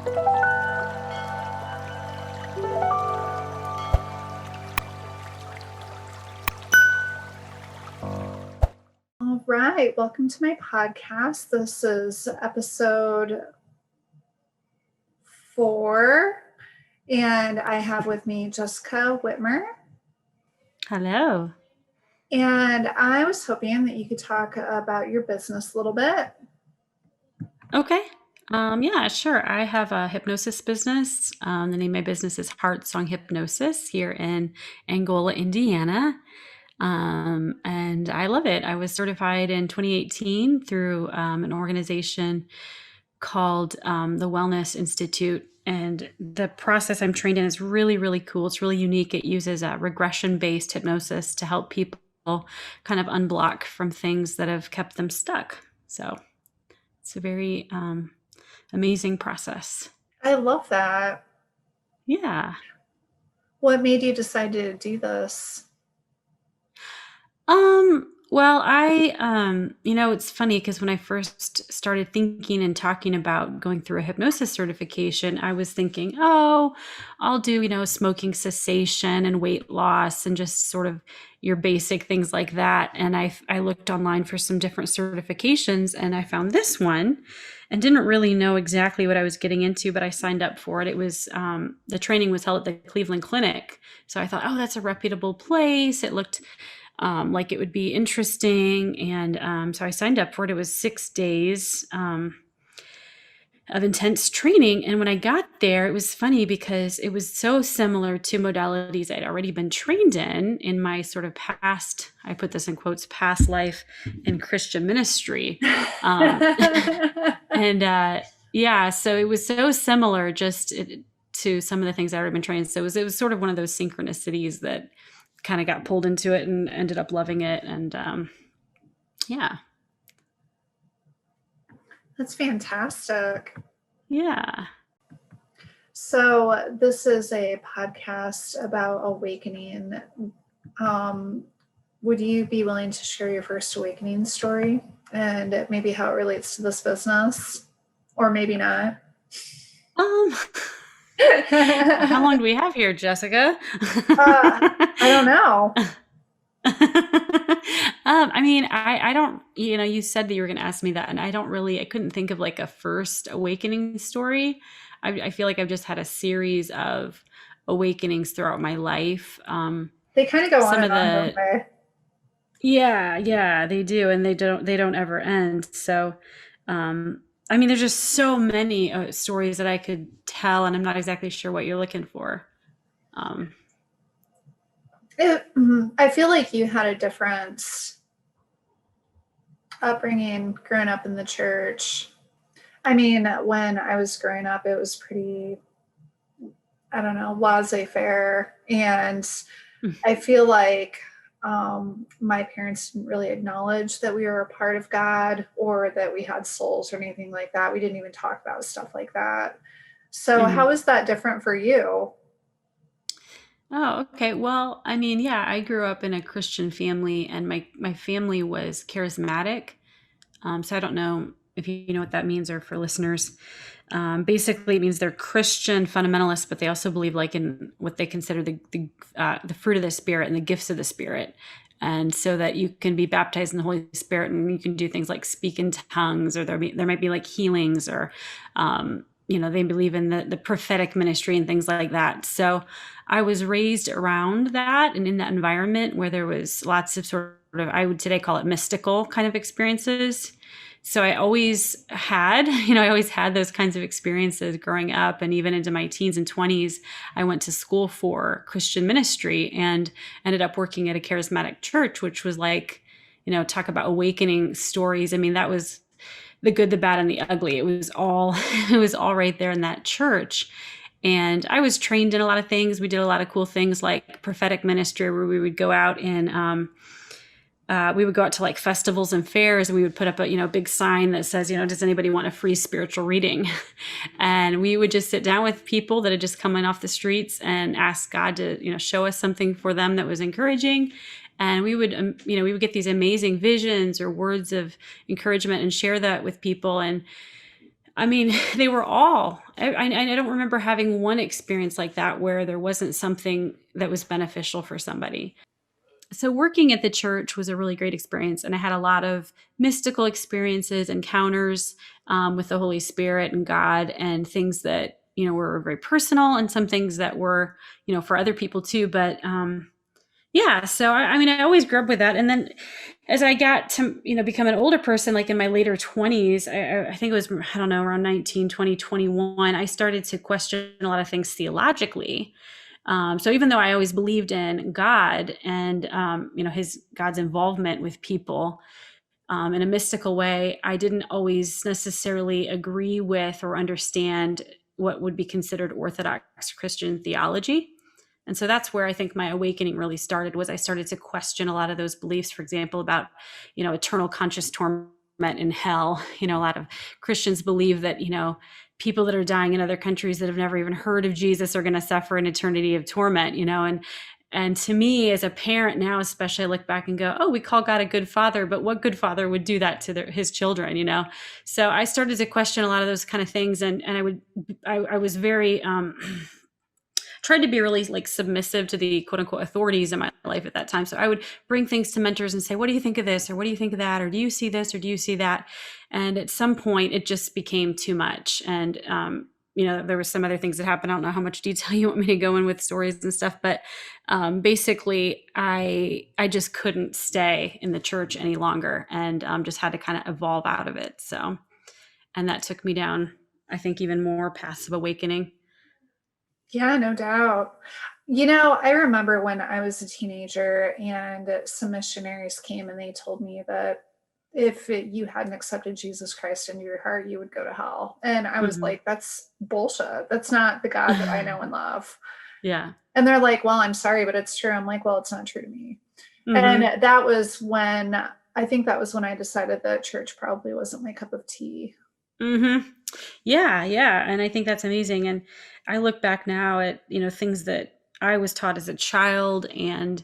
All right, welcome to my podcast. This is episode 4, and I have with me Jessica Witmer. Hello. And I was hoping that you could talk about your business a little bit. Okay. Yeah, sure. I have a hypnosis business. The name of my business is Heartsong Hypnosis here in Angola, Indiana. And I love it. I was certified in 2018 through an organization called the Wellness Institute. And the process I'm trained in is really, really cool. It's really unique. It uses a regression-based hypnosis to help people kind of unblock from things that have kept them stuck. So it's a very amazing process. I love that. Yeah. What made you decide to do this? Well, it's funny because when I first started thinking and talking about going through a hypnosis certification, I was thinking, oh, I'll do, smoking cessation and weight loss and just sort of your basic things like that. And I looked online for some different certifications and I found this one and didn't really know exactly what I was getting into, but I signed up for it. It was, the training was held at the Cleveland Clinic. So I thought, oh, that's a reputable place. It looked like it would be interesting. And so I signed up for it. It was 6 days of intense training. And when I got there, it was funny because it was so similar to modalities I'd already been trained in my sort of past, I put this in quotes, past life in Christian ministry. So it was so similar to some of the things I'd already been trained. So it was sort of one of those synchronicities that kind of got pulled into it and ended up loving it. And yeah. That's fantastic. Yeah. So this is a podcast about awakening. Would you be willing to share your first awakening story and maybe how it relates to this business? Or maybe not. How long do we have here, Jessica? I don't know. I don't, you said that you were going to ask me that, and I couldn't think of like a first awakening story. I feel like I've just had a series of awakenings throughout my life. They kind of go on and on, don't they? Yeah, they do. And they don't ever end. So, there's just so many stories that I could tell, and I'm not exactly sure what you're looking for. I feel like you had a different upbringing growing up in the church. When I was growing up, it was pretty, laissez-faire. And I feel like my parents didn't really acknowledge that we were a part of God or that we had souls or anything like that. We didn't even talk about stuff like that. So how is that different for you? Oh, okay. Well, I grew up in a Christian family, and my family was charismatic. So I don't know if you know what that means, or for listeners. Basically, it means they're Christian fundamentalists, but they also believe like in what they consider the fruit of the Spirit and the gifts of the Spirit. And so that you can be baptized in the Holy Spirit, and you can do things like speak in tongues, or there might be like healings, or they believe in the prophetic ministry and things like that. So I was raised around that and in that environment where there was lots of sort of, I would today call it mystical kind of experiences. So I always had those kinds of experiences growing up, and even into my teens and 20s, I went to school for Christian ministry and ended up working at a charismatic church, which was like, talk about awakening stories. That was the good, the bad, and the ugly. It was all right there in that church. And I was trained in a lot of things. We did a lot of cool things like prophetic ministry, where we would go out and we would go out to like festivals and fairs, and we would put up a big sign that says, does anybody want a free spiritual reading? And we would just sit down with people that had just come in off the streets and ask God to show us something for them that was encouraging. And we would get these amazing visions or words of encouragement and share that with people. And I mean, they were all. I don't remember having one experience like that where there wasn't something that was beneficial for somebody. So working at the church was a really great experience, and I had a lot of mystical experiences, encounters with the Holy Spirit and God, and things that were very personal, and some things that were for other people too. But yeah, so I mean, I always grew up with that, and then as I got to become an older person, like in my later 20s, I think it was, I don't know, around 19, 20, 21, I started to question a lot of things theologically. So even though I always believed in God and his God's involvement with people in a mystical way, I didn't always necessarily agree with or understand what would be considered Orthodox Christian theology. And so that's where I think my awakening really started, was I started to question a lot of those beliefs, for example, about, eternal conscious torment in hell. A lot of Christians believe that, people that are dying in other countries that have never even heard of Jesus are going to suffer an eternity of torment, and to me as a parent now, especially, I look back and go, oh, we call God a good father, but what good father would do that to his children? So I started to question a lot of those kind of things. And I was very, tried to be really like submissive to the quote unquote authorities in my life at that time. So I would bring things to mentors and say, what do you think of this? Or what do you think of that? Or do you see this? Or do you see that? And at some point it just became too much. And, there were some other things that happened. I don't know how much detail you want me to go in with stories and stuff, but basically I just couldn't stay in the church any longer, and just had to kind of evolve out of it. So, and that took me down, I think, even more paths of awakening. Yeah, no doubt. I remember when I was a teenager and some missionaries came and they told me that if you hadn't accepted Jesus Christ into your heart, you would go to hell. And I was Mm-hmm. like, that's bullshit. That's not the God that I know and love. Yeah. And they're like, well, I'm sorry, but it's true. I'm like, well, it's not true to me. And Mm-hmm. that was when I think that was when I decided that church probably wasn't my cup of tea. Mm-hmm. Yeah, yeah. And I think that's amazing. And I look back now at, things that I was taught as a child, and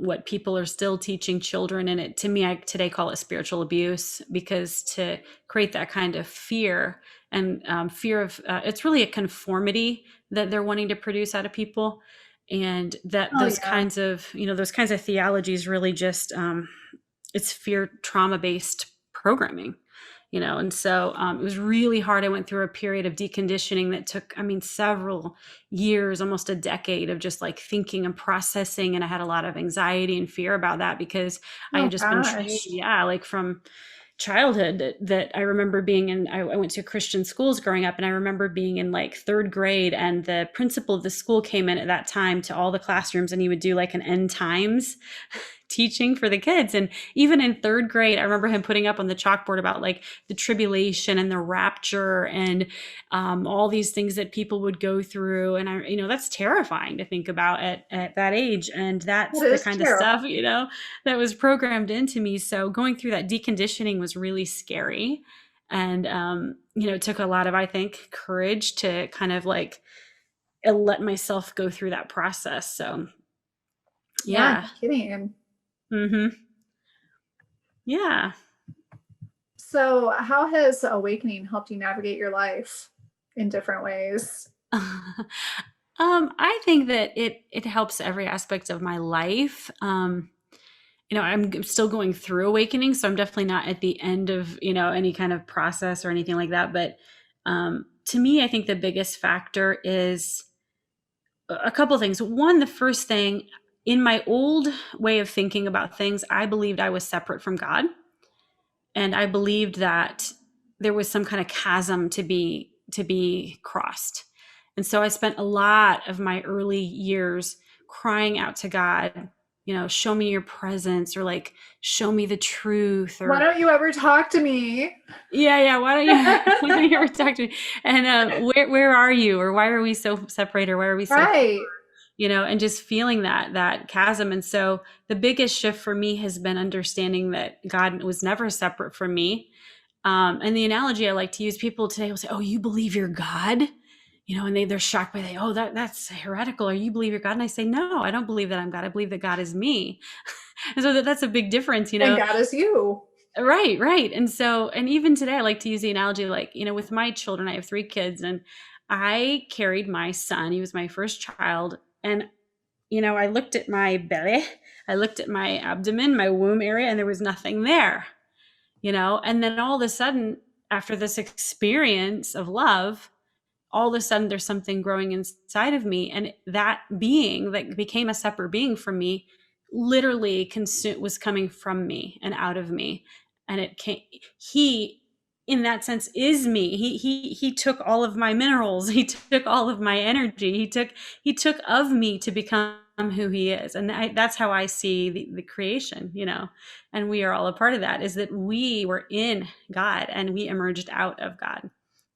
what people are still teaching children. And it, to me, I today call it spiritual abuse, because to create that kind of fear and fear of, it's really a conformity that they're wanting to produce out of people. And that Oh, those yeah. kinds of, those kinds of theologies really just, it's fear trauma based programming. And so it was really hard. I went through a period of deconditioning that took, I mean, several years, almost a decade of just like thinking and processing. And I had a lot of anxiety and fear about that, because I Oh, had just been trained, gosh. yeah, like from childhood, that I remember being in, I went to Christian schools growing up, and I remember being in like third grade, and the principal of the school came in at that time to all the classrooms, and he would do like an end times teaching for the kids. And even in third grade, I remember him putting up on the chalkboard about like the tribulation and the rapture, and all these things that people would go through. And that's terrifying to think about at that age. And That that's the is kind of terrible. stuff, that was programmed into me. So going through that deconditioning was really scary. And, it took a lot of, I think, courage to kind of like let myself go through that process. So, Yeah, yeah. no kidding. Hmm. Yeah. So, how has awakening helped you navigate your life in different ways? I think that it helps every aspect of my life. I'm still going through awakening, so I'm definitely not at the end of any kind of process or anything like that. But to me, I think the biggest factor is a couple of things. One, the first thing, in my old way of thinking about things, I believed I was separate from God, and I believed that there was some kind of chasm to be crossed. And so I spent a lot of my early years crying out to God, show me your presence, or like show me the truth, Why or don't you ever talk to me? yeah, why don't you why don't you ever talk to me? And where are you, or why are we so separated, or why are we so, Right. and just feeling that chasm. And so the biggest shift for me has been understanding that God was never separate from me. And the analogy I like to use, people today will say, oh, you believe you're God? And they're shocked by that. Oh, that's heretical. Or you believe you're God? And I say, no, I don't believe that I'm God. I believe that God is me. And so that's a big difference. And God is you. Right, right. And so, and even today, I like to use the analogy like, with my children, I have 3 kids, and I carried my son. He was my first child. And, I looked at my belly, I looked at my abdomen, my womb area, and there was nothing there, And then all of a sudden, after this experience of love, all of a sudden there's something growing inside of me, and that being that became a separate being from me literally was coming from me and out of me. And it came, he in that sense is me. He took all of my minerals, he took all of my energy, he took of me to become who he is. And that's how I see the creation, and we are all a part of that, is that we were in God and we emerged out of God,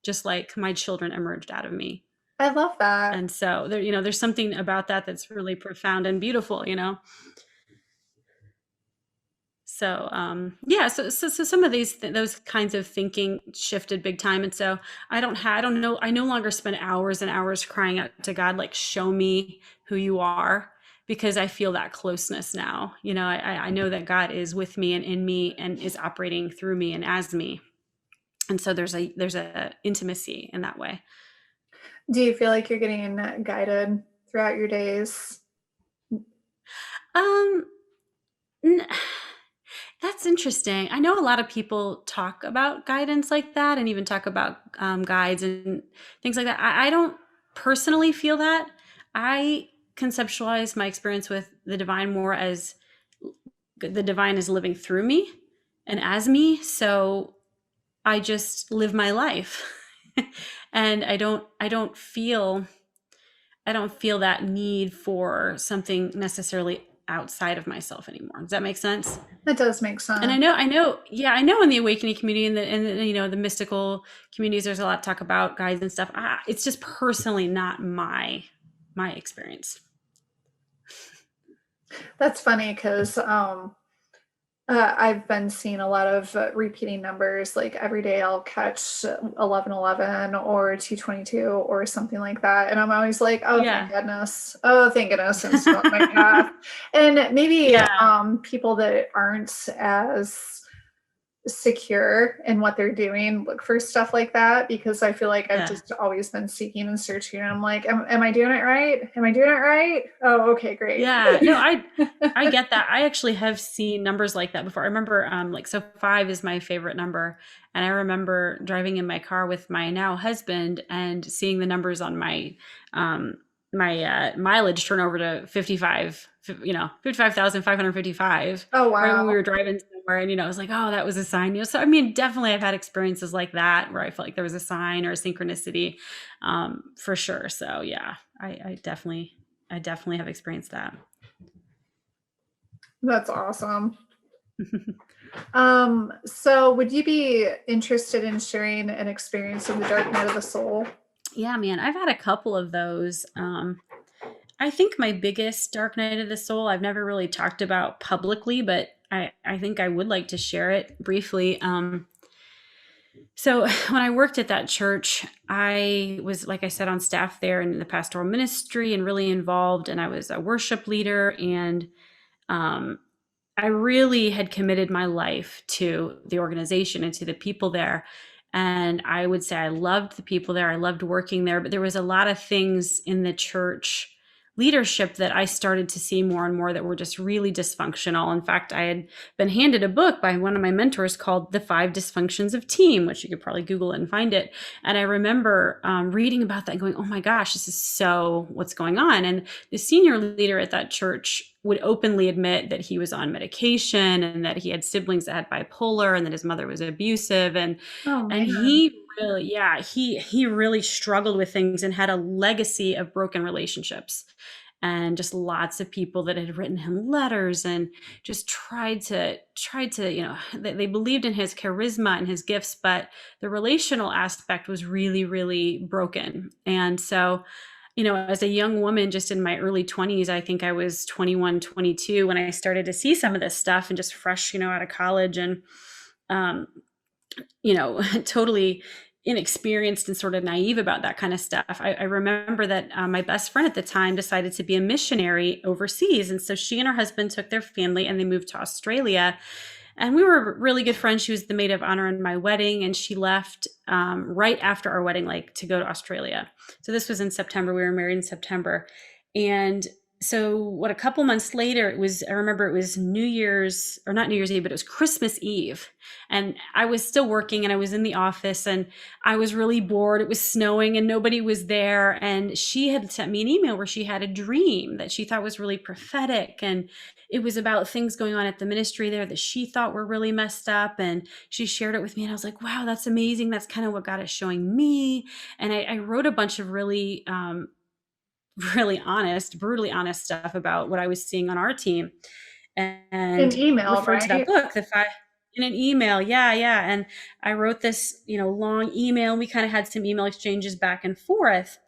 just like my children emerged out of me. I love that. And so there, there's something about that that's really profound and beautiful. So yeah, so some of those kinds of thinking shifted big time. And so I don't know, I no longer spend hours and hours crying out to God, like, show me who you are, because I feel that closeness now. I know that God is with me and in me and is operating through me and as me. And so there's a intimacy in that way. Do you feel like you're getting guided throughout your days? Um, n- that's interesting. I know a lot of people talk about guidance like that, and even talk about guides and things like that. I don't personally feel that. I conceptualize my experience with the divine more as the divine is living through me and as me. So I just live my life, and I don't feel that need for something necessarily outside of myself anymore. Does that make sense? That does make And sense. yeah, I know in the awakening community and the mystical communities, there's a lot of talk about guides and stuff. It's just personally not my experience. That's funny because I've been seeing a lot of repeating numbers. Like every day I'll catch 1111 or 222 or something like that. And I'm always like, oh, thank Yeah. goodness. Oh, thank goodness. I'm still on my path. And maybe Yeah. people that aren't as secure in what they're doing look for stuff like that, because I feel like I've Yeah. just always been seeking and searching, and I'm like, am I doing it right? Am I doing it right? Oh, okay, great. Yeah. No, I get that. I actually have seen numbers like that before. I remember like, so 5 is my favorite number, and I remember driving in my car with my now husband and seeing the numbers on my mileage turn over to 55,555, Oh, right when we wow. were driving somewhere. And I was like, oh, that was a sign. So I mean, definitely I've had experiences like that where I felt like there was a sign or a synchronicity, for sure. So yeah, I definitely have experienced that. That's awesome. So would you be interested in sharing an experience of the dark night of the soul? Yeah, man, I've had a couple of those. I think my biggest dark night of the soul, I've never really talked about publicly, but I think I would like to share it briefly. So when I worked at that church, I was, like I said, on staff there in the pastoral ministry and really involved, and I was a worship leader. And um, I really had committed my life to the organization and to the people there. And I would say I loved the people there. I loved working there, but there was a lot of things in the church leadership that I started to see more and more that were just really dysfunctional. In fact, I had been handed a book by one of my mentors called The 5 Dysfunctions of Team, which you could probably Google it and find it. And I remember reading about that and going, oh my gosh, this is so what's going on. And the senior leader at that church would openly admit that he was on medication and that he had siblings that had bipolar and that his mother was abusive. And Oh and man. he really, yeah, he really struggled with things and had a legacy of broken relationships, and just lots of people that had written him letters and just tried to they believed in his charisma and his gifts, but the relational aspect was really, really broken. And so, as a young woman, just in my early 20s, I think I was 21, 22, when I started to see some of this stuff, and just fresh, out of college, and um, totally inexperienced and sort of naive about that kind of stuff. I remember that my best friend at the time decided to be a missionary overseas. And so she and her husband took their family and they moved to Australia. And we were really good friends. She was the maid of honor in my wedding, and she left right after our wedding, like to go to Australia. So this was in September. We were married in September. And so what, a couple months later, I remember it was New Year's, or not New Year's Eve, but it was Christmas Eve. And I was still working and I was in the office and I was really bored. It was snowing and nobody was there. And she had sent me an email where she had a dream that she thought was really prophetic. And it was about things going on at the ministry there that she thought were really messed up. And she shared it with me. And I was like, wow, that's amazing. That's kind of what God is showing me. And I wrote a bunch of really, really honest, brutally honest stuff about what I was seeing on our team An and email, referred to that right? book, in an email. Yeah, yeah. And I wrote this, long email. We kind of had some email exchanges back and forth.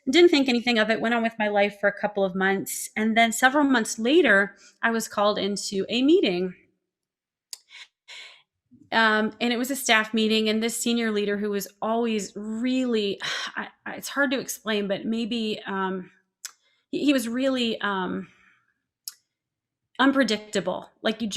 Didn't think anything of it, went on with my life for a couple of months. And then several months later, I was called into a meeting. And it was a staff meeting, and this senior leader who was always really, it's hard to explain, but maybe he was really unpredictable. Like you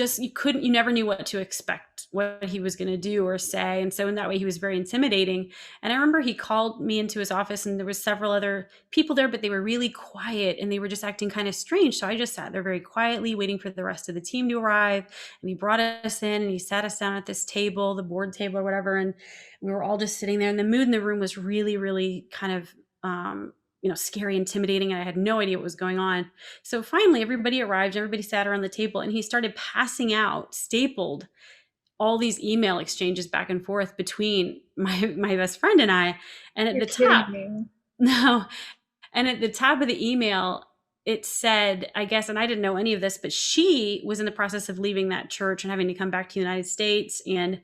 never knew what to expect, what he was going to do or say. And so in that way, he was very intimidating. And I remember he called me into his office and there was several other people there, but they were really quiet and they were just acting kind of strange. So I just sat there very quietly waiting for the rest of the team to arrive. And he brought us in and he sat us down at this table, the board table or whatever. And we were all just sitting there, and the mood in the room was really, really kind of, scary, intimidating. And I had no idea what was going on. So finally, everybody arrived, everybody sat around the table, and he started passing out, stapled, all these email exchanges back and forth between my best friend and I. And at You're the kidding top, me. no, and at the top of the email, it said, I guess, and I didn't know any of this, but she was in the process of leaving that church and having to come back to the United States. And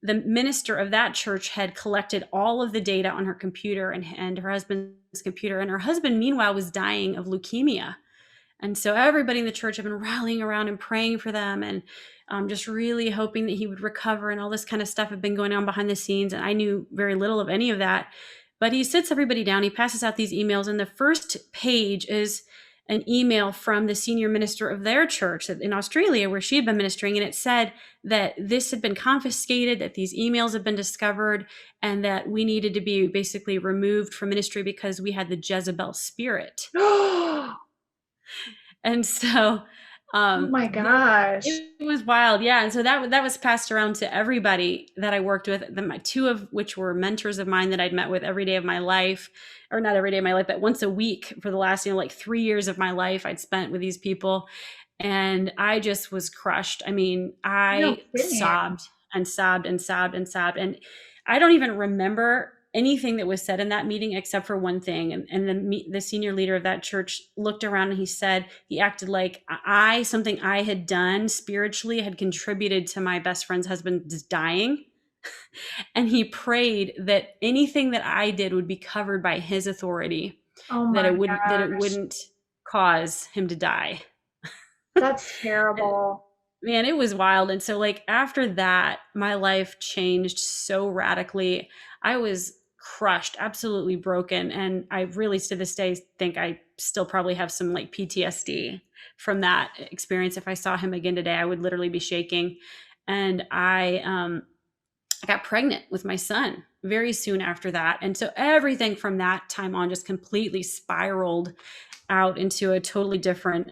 the minister of that church had collected all of the data on her computer and her husband's computer. And her husband, meanwhile, was dying of leukemia. And so everybody in the church had been rallying around and praying for them and just really hoping that he would recover, and all this kind of stuff had been going on behind the scenes. And I knew very little of any of that. But he sits everybody down. He passes out these emails. And the first page is an email from the senior minister of their church in Australia where she had been ministering. And it said that this had been confiscated, that these emails had been discovered, and that we needed to be basically removed from ministry because we had the Jezebel spirit. Oh And so my gosh. it was wild. Yeah. And so that was passed around to everybody that I worked with, two of which were mentors of mine that I'd met with every day of my life, or not every day of my life, but once a week for the last, like 3 years of my life I'd spent with these people. And I just was crushed. I mean, No I kidding. sobbed and sobbed and sobbed and sobbed. And I don't even remember anything that was said in that meeting except for one thing. And the senior leader of that church looked around and he acted like something I had done spiritually had contributed to my best friend's husband's dying. And he prayed that anything that I did would be covered by his authority, Oh that my it gosh. wouldn't cause him to die. That's terrible. Man, it was wild. And so, like, after that, my life changed so radically. I was crushed, absolutely broken. And I really, to this day, think I still probably have some like PTSD from that experience. If I saw him again today, I would literally be shaking. And I got pregnant with my son very soon after that. And so everything from that time on just completely spiraled out into a totally different,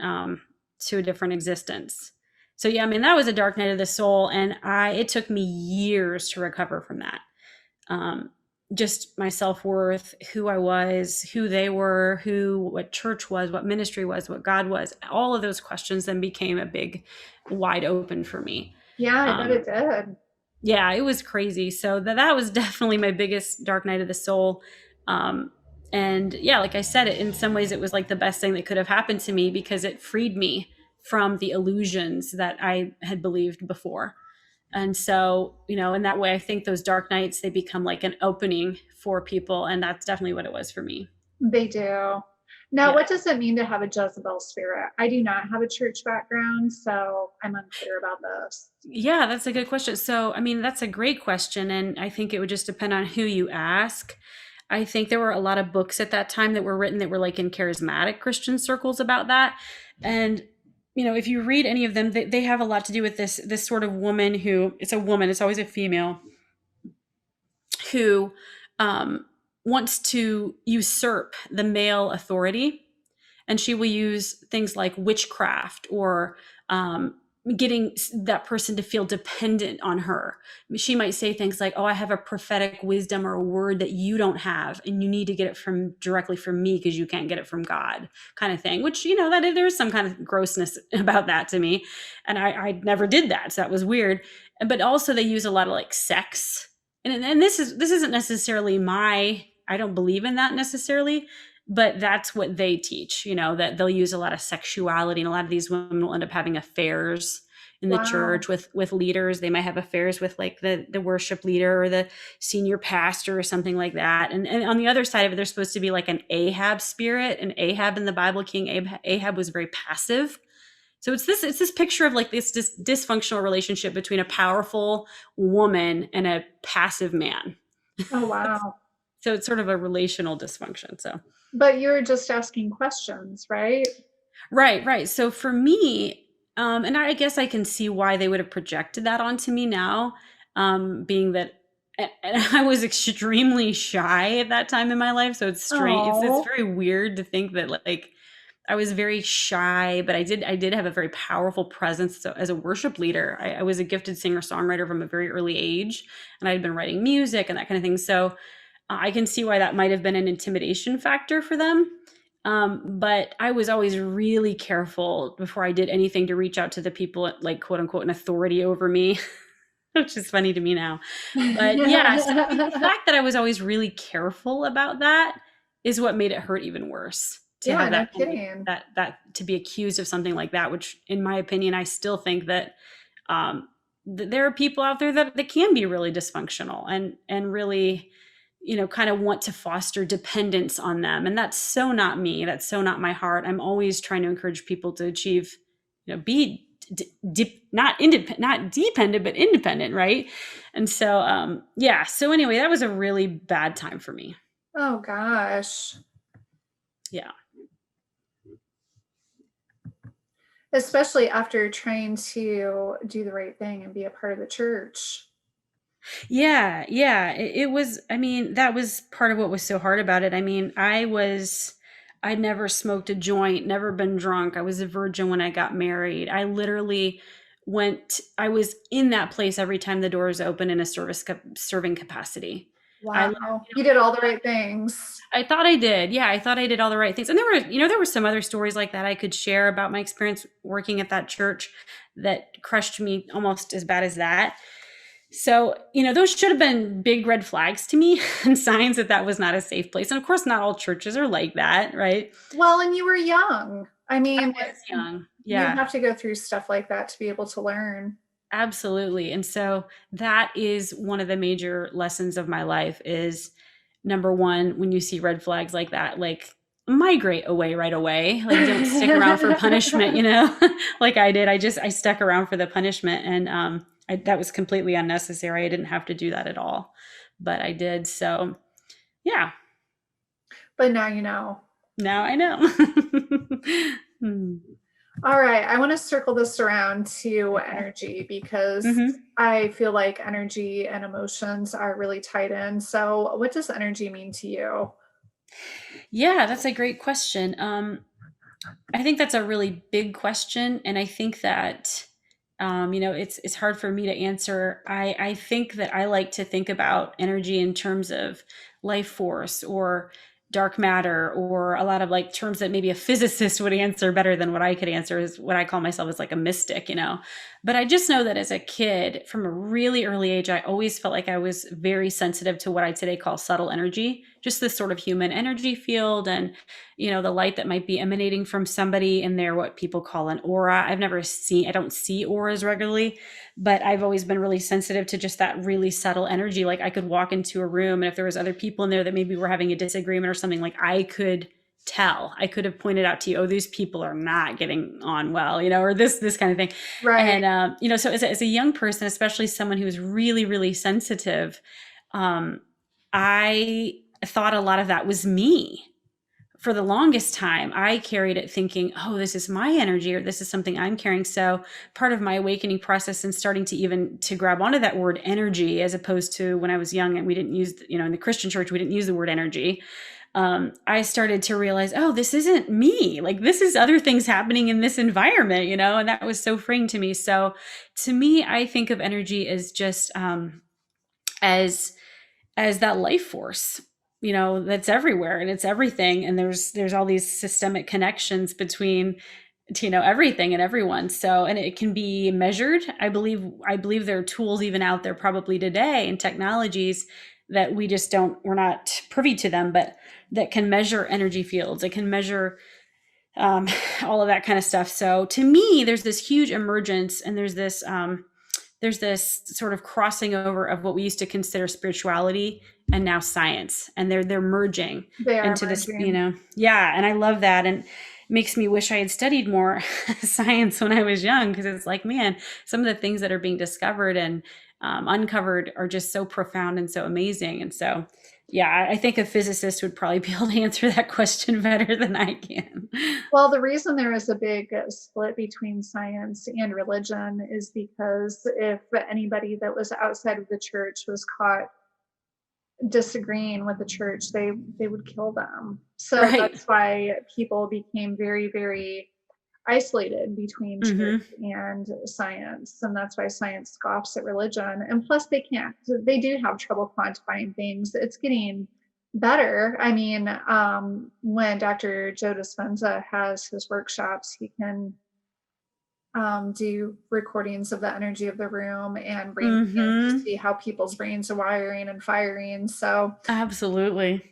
to a different existence. So yeah, I mean, that was a dark night of the soul. And it took me years to recover from that. Just my self-worth, who I was, who they were, what church was, what ministry was, what God was, all of those questions then became a big wide open for me. Yeah, I bet Um, it did. yeah, it was crazy. So that was definitely my biggest dark night of the soul. Um, and yeah, like I said, in some ways it was like the best thing that could have happened to me because it freed me from the illusions that I had believed before. And so, in that way, I think those dark nights, they become like an opening for people. And that's definitely what it was for me. They do. Now, Yeah. what does it mean to have a Jezebel spirit? I do not have a church background, so I'm unclear about this. Yeah, that's a good question. So, I mean, that's a great question. And I think it would just depend on who you ask. I think there were a lot of books at that time that were written that were like in charismatic Christian circles about that. And if you read any of them, they have a lot to do with this sort of woman who, it's a woman, it's always a female, who wants to usurp the male authority, and she will use things like witchcraft or getting that person to feel dependent on her. She might say things like, "Oh, I have a prophetic wisdom or a word that you don't have, and you need to get it from directly from me because you can't get it from God," kind of thing. Which, that there's some kind of grossness about that to me, and I never did that, so that was weird. But also, they use a lot of like sex, and this isn't necessarily I don't believe in that necessarily, but that's what they teach, that they'll use a lot of sexuality, and a lot of these women will end up having affairs in the Wow. church with leaders. They might have affairs with like the worship leader or the senior pastor or something like that. And on the other side of it, there's supposed to be like an Ahab spirit. And Ahab in the Bible, King Ahab was very passive. So it's this picture of like this dysfunctional relationship between a powerful woman and a passive man. Oh, wow. So it's sort of a relational dysfunction. So But you're just asking questions, right? right, right. So for me, and I guess I can see why they would have projected that onto me now, being that and I was extremely shy at that time in my life. So it's strange. It's Oh, very weird to think that like I was very shy, but I did have a very powerful presence. So as a worship leader, I was a gifted singer songwriter from a very early age, and I had been writing music and that kind of thing. So I can see why that might have been an intimidation factor for them. But I was always really careful before I did anything to reach out to the people at, like, quote unquote, an authority over me, which is funny to me now. But yeah, so I mean, the fact that I was always really careful about that is what made it hurt even worse, to yeah, have no that kind of kidding. that to be accused of something like that, which in my opinion, I still think that um, there are people out there that can be really dysfunctional and really, kind of want to foster dependence on them. And that's so not me. That's so not my heart. I'm always trying to encourage people to achieve, be not dependent, but independent. Right. And so, yeah. So anyway, that was a really bad time for me. Oh gosh. Yeah. Especially after trying to do the right thing and be a part of the church. Yeah, yeah. It was, I mean, that was part of what was so hard about it. I mean, I'd never smoked a joint, never been drunk. I was a virgin when I got married. I was in that place every time the doors open in a serving capacity. I, Wow. You did all the right things. I thought I did. Yeah, I thought I did all the right things. And there were some other stories like that I could share about my experience working at that church that crushed me almost as bad as that. So, those should have been big red flags to me and signs that that was not a safe place. And of course, not all churches are like that, right? Well, and you were young. I I mean, was young. you Yeah, have to go through stuff like that to be able to learn. absolutely. And so that is one of the major lessons of my life is number one, when you see red flags like that, like migrate away right away. Like don't stick around for punishment, like I did. I stuck around for the punishment and that was completely unnecessary. I didn't have to do that at all, but I did. So yeah, But now you know. now I know. Hmm. All right, I want to circle this around to energy because Hmm. I feel like energy and emotions are really tied in. So, what does energy mean to you? Yeah, that's a great question. I think that's a really big question, and I think that it's hard for me to answer. I think that I like to think about energy in terms of life force or dark matter, or a lot of like terms that maybe a physicist would answer better than what I could answer, is what I call myself as like a mystic. But I just know that as a kid, from a really early age, I always felt like I was very sensitive to what I today call subtle energy, just this sort of human energy field, and the light that might be emanating from somebody in their what people call an aura. I don't see auras regularly, but I've always been really sensitive to just that really subtle energy. Like I could walk into a room, and if there was other people in there that maybe were having a disagreement or something, like I could tell. I could have pointed out to you, oh, these people are not getting on well, or this kind of thing. Right. And so as a young person, especially someone who was really, really sensitive, I thought a lot of that was me for the longest time, I carried it thinking, oh, this is my energy or this is something I'm carrying. So part of my awakening process and starting to even to grab onto that word energy, as opposed to when I was young and we didn't use, in the Christian church, we didn't use the word energy. I started to realize, oh, this isn't me. Like this is other things happening in this environment, and that was so freeing to me. So to me, I think of energy as just as that life force, that's everywhere and it's everything. And there's all these systemic connections between, everything and everyone. So, and it can be measured. I believe there are tools even out there probably today and technologies that we're not privy to them, but that can measure energy fields. It can measure all of that kind of stuff. So to me, there's this huge emergence and there's this sort of crossing over of what we used to consider spirituality and now science, and they're merging They are into this, merging. yeah, and I love that, and makes me wish I had studied more science when I was young, because it's like, man, some of the things that are being discovered and uncovered are just so profound and so amazing. And so, yeah, I think a physicist would probably be able to answer that question better than I can. Well, the reason there is a big split between science and religion is because if anybody that was outside of the church was caught disagreeing with the church, they would kill them. So Right. that's why people became very, very isolated between church Hmm. and science, and that's why science scoffs at religion. And plus they do have trouble quantifying things. It's getting better. I mean, when Dr. Joe Dispenza has his workshops, he can do recordings of the energy of the room and brain scans to Hmm. see how people's brains are wiring and firing. So Absolutely.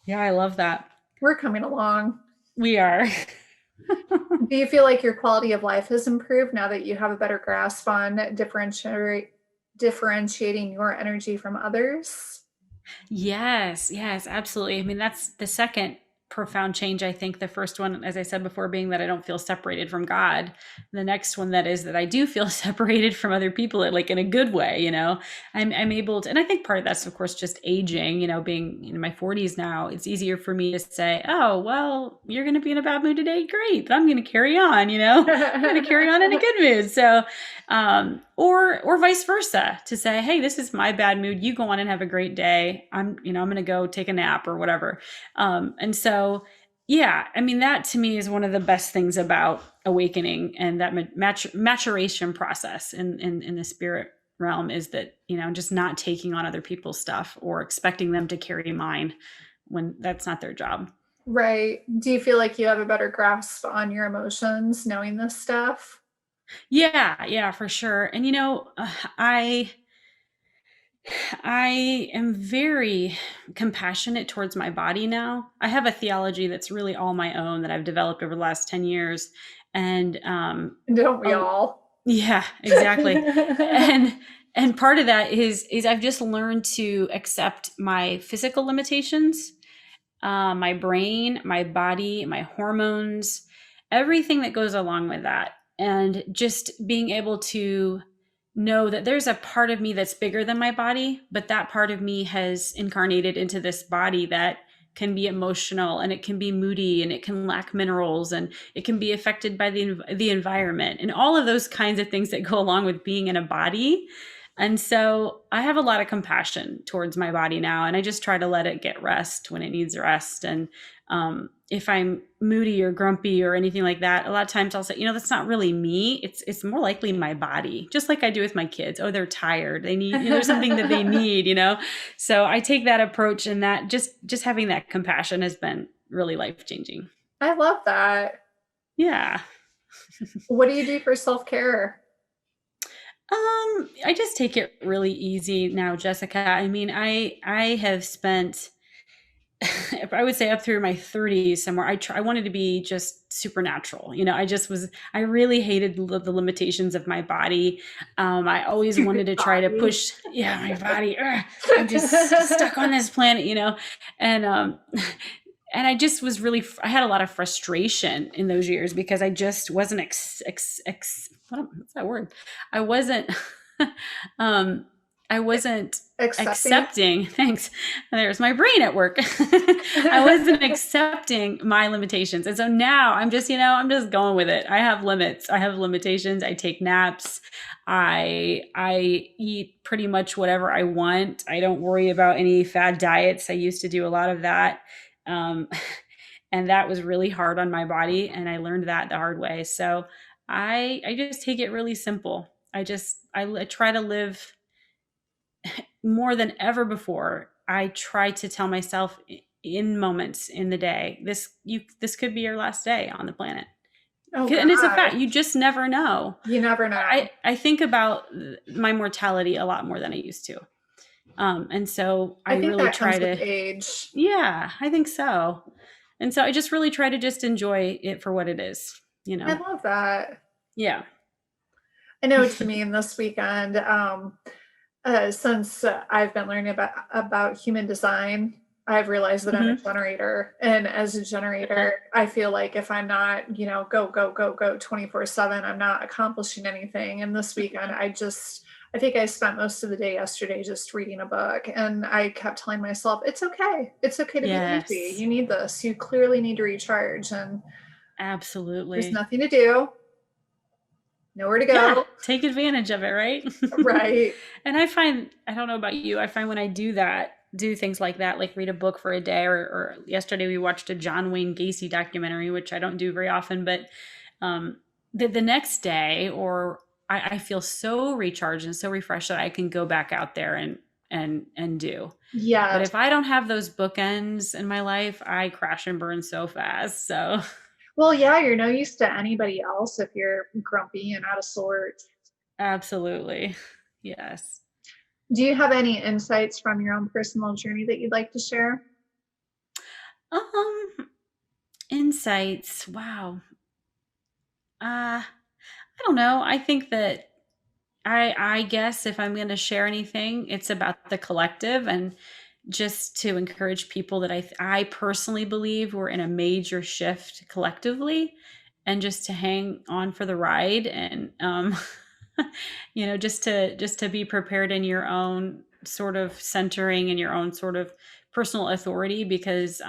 Yeah, I love that. we're coming along. We are. Do you feel like your quality of life has improved now that you have a better grasp on differentiating your energy from others? Yes, yes, absolutely. I mean, that's the second profound change. I think the first one, as I said before, being that I don't feel separated from God. The next one that is that I do feel separated from other people, like in a good way. I'm able to, and I think part of that's of course just aging. Being in my 40s now, it's easier for me to say, "Oh, well, you're going to be in a bad mood today. Great, but I'm going to carry on." I'm going to carry on in a good mood. So or vice versa, to say, hey, this is my bad mood, you go on and have a great day, I'm going to go take a nap or whatever. And so, yeah, I mean, that to me is one of the best things about awakening, and that maturation process in the spirit realm, is that, just not taking on other people's stuff or expecting them to carry mine when that's not their job. Right. Do you feel like you have a better grasp on your emotions knowing this stuff? Yeah, yeah, for sure. And I I am very compassionate towards my body now. I have a theology that's really all my own that I've developed over the last 10 years. And Don't we oh, all? yeah, exactly. And part of that is I've just learned to accept my physical limitations, my brain, my body, my hormones, everything that goes along with that. And just being able to know that there's a part of me that's bigger than my body, but that part of me has incarnated into this body that can be emotional, and it can be moody, and it can lack minerals, and it can be affected by the environment and all of those kinds of things that go along with being in a body. And so I have a lot of compassion towards my body now, and I just try to let it get rest when it needs rest. And if I'm moody or grumpy or anything like that, a lot of times I'll say, that's not really me. It's more likely my body, just like I do with my kids. Oh, they're tired. They need, there's something that they need. So I take that approach, and that just having that compassion has been really life changing. I love that. Yeah. What do you do for self-care? I just take it really easy now, Jessica. I mean, I have spent I would say up through my 30s somewhere. I wanted to be just supernatural. I really hated the limitations of my body. I always wanted to try to Body. push, yeah, my body. Ugh, I'm just stuck on this planet. And and I just was really, I had a lot of frustration in those years because I just wasn't what's that word? I wasn't um I wasn't Accepting. accepting, thanks. There's my brain at work. I wasn't accepting my limitations. And so now I'm just, I'm just going with it. I have limits. I have limitations. I take naps. I eat pretty much whatever I want. I don't worry about any fad diets. I used to do a lot of that. Um, and that was really hard on my body, and I learned that the hard way. So I just take it really simple. I try to live more than ever before. I try to tell myself in moments in the day, this could be your last day on the planet. Oh And it's a God. fact. You just never know. You never know. I think about my mortality a lot more than I used to. And so I I think really that try comes with to, age. yeah, I think so. And so I just really try to just enjoy it for what it is, I love that. Yeah. I know what you mean. This weekend, since I've been learning about human design, I've realized that I'm a Hmm. generator, and as a Okay. generator, I feel like if I'm not, go go go go 24/7, I'm not accomplishing anything. And this weekend, I think I spent most of the day yesterday just reading a book, and I kept telling myself, it's okay. It's okay to be lazy. Yes, You need this. You clearly need to recharge, and there's absolutely. nothing to do, nowhere to Yeah, go. take advantage of it, right? Right. And I don't know about you, I find when I do things like that, like read a book for a day, or yesterday we watched a John Wayne Gacy documentary, which I don't do very often, but um, the next day, or I feel so recharged and so refreshed that I can go back out there and do. But Yes. if I don't have those bookends in my life, I crash and burn so fast. So Well, yeah, you're no use to anybody else if you're grumpy and out of sorts. absolutely. Yes. Do you have any insights from your own personal journey that you'd like to share? Um, Insights. Wow. I don't know. I think that I guess if I'm going to share anything, it's about the collective, and just to encourage people that I personally believe we're in a major shift collectively, and just to hang on for the ride, and just to be prepared in your own sort of centering and your own sort of personal authority, because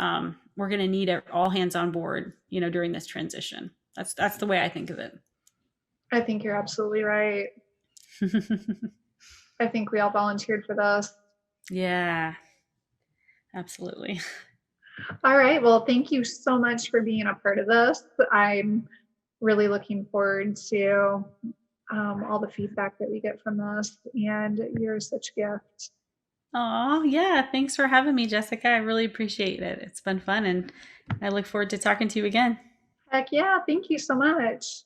we're going to need all hands on board, during this transition. That's the way I think of it. I think you're absolutely right. I think we all volunteered for this. Yeah, absolutely. All right. Well, thank you so much for being a part of this. I'm really looking forward to all the feedback that we get from this. And you're such a gift. Oh, yeah. Thanks for having me, Jessica. I really appreciate it. It's been fun, and I look forward to talking to you again. Heck yeah. Thank you so much.